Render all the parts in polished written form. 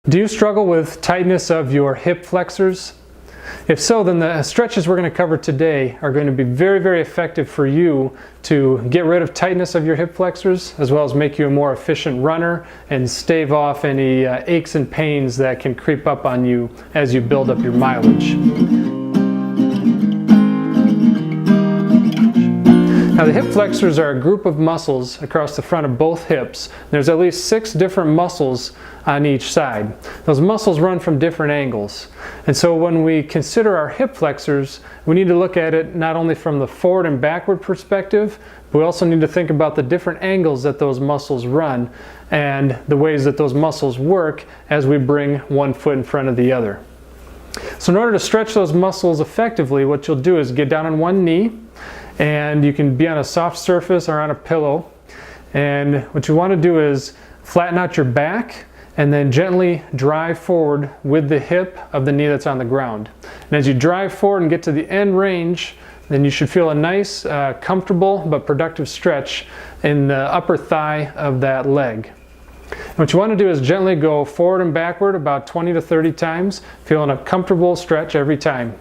Do you struggle with tightness of your hip flexors? If so, then the stretches we're going to cover today are going to be very, very effective for you to get rid of tightness of your hip flexors, as well as make you a more efficient runner and stave off any aches and pains that can creep up on you as you build up your mileage. Now, the hip flexors are a group of muscles across the front of both hips. There's at least 6 different muscles on each side. Those muscles run from different angles. And so when we consider our hip flexors, we need to look at it not only from the forward and backward perspective, but we also need to think about the different angles that those muscles run and the ways that those muscles work as we bring one foot in front of the other. So in order to stretch those muscles effectively, what you'll do is get down on one knee, and you can be on a soft surface or on a pillow. And what you want to do is flatten out your back and then gently drive forward with the hip of the knee that's on the ground. And as you drive forward and get to the end range, then you should feel a nice, comfortable but productive stretch in the upper thigh of that leg. And what you want to do is gently go forward and backward about 20 to 30 times, feeling a comfortable stretch every time.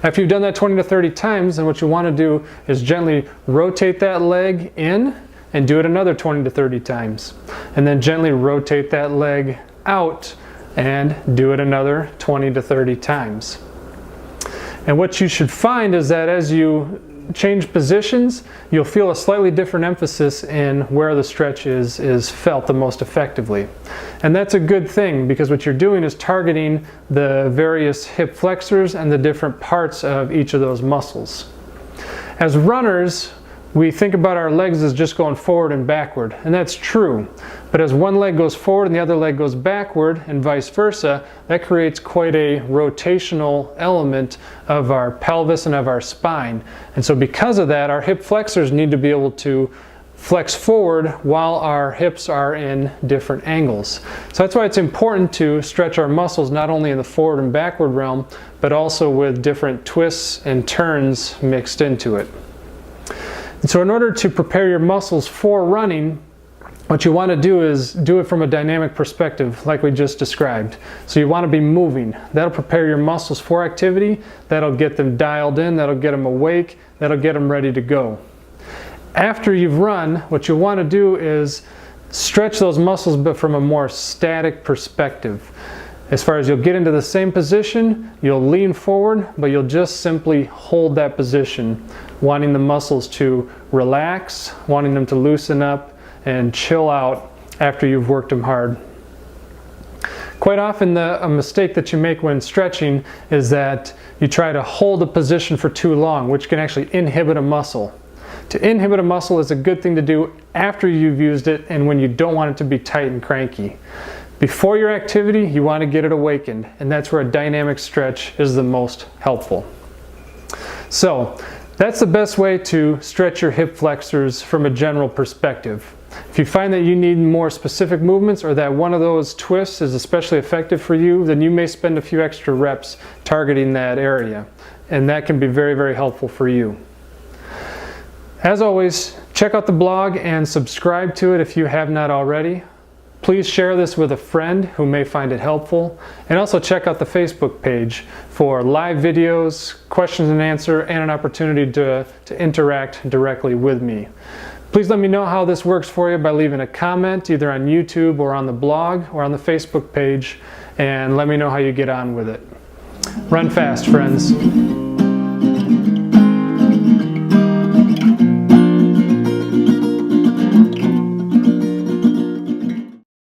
After you've done that 20 to 30 times, then what you want to do is gently rotate that leg in and do it another 20 to 30 times. And then gently rotate that leg out and do it another 20 to 30 times. And what you should find is that as you change positions, you'll feel a slightly different emphasis in where the stretch is felt the most effectively. And that's a good thing, because what you're doing is targeting the various hip flexors and the different parts of each of those muscles. As runners, we think about our legs as just going forward and backward, and that's true. But as one leg goes forward and the other leg goes backward, and vice versa, that creates quite a rotational element of our pelvis and of our spine. And so because of that, our hip flexors need to be able to flex forward while our hips are in different angles. So that's why it's important to stretch our muscles not only in the forward and backward realm, but also with different twists and turns mixed into it. And so in order to prepare your muscles for running, what you want to do is do it from a dynamic perspective, like we just described. So you want to be moving. That'll prepare your muscles for activity. That'll get them dialed in. That'll get them awake. That'll get them ready to go. After you've run, what you want to do is stretch those muscles, but from a more static perspective. As far as you'll get into the same position, you'll lean forward, but you'll just simply hold that position, wanting the muscles to relax, wanting them to loosen up and chill out after you've worked them hard. Quite often a mistake that you make when stretching is that you try to hold a position for too long, which can actually inhibit a muscle. To inhibit a muscle is a good thing to do after you've used it and when you don't want it to be tight and cranky. Before your activity, you want to get it awakened, and that's where a dynamic stretch is the most helpful. So that's the best way to stretch your hip flexors from a general perspective. If you find that you need more specific movements, or that one of those twists is especially effective for you, then you may spend a few extra reps targeting that area, and that can be very, very helpful for you. As always, check out the blog and subscribe to it if you have not already. Please share this with a friend who may find it helpful, and also check out the Facebook page for live videos, questions and answers, and an opportunity to interact directly with me. Please let me know how this works for you by leaving a comment either on YouTube or on the blog or on the Facebook page, and let me know how you get on with it. Run fast, friends.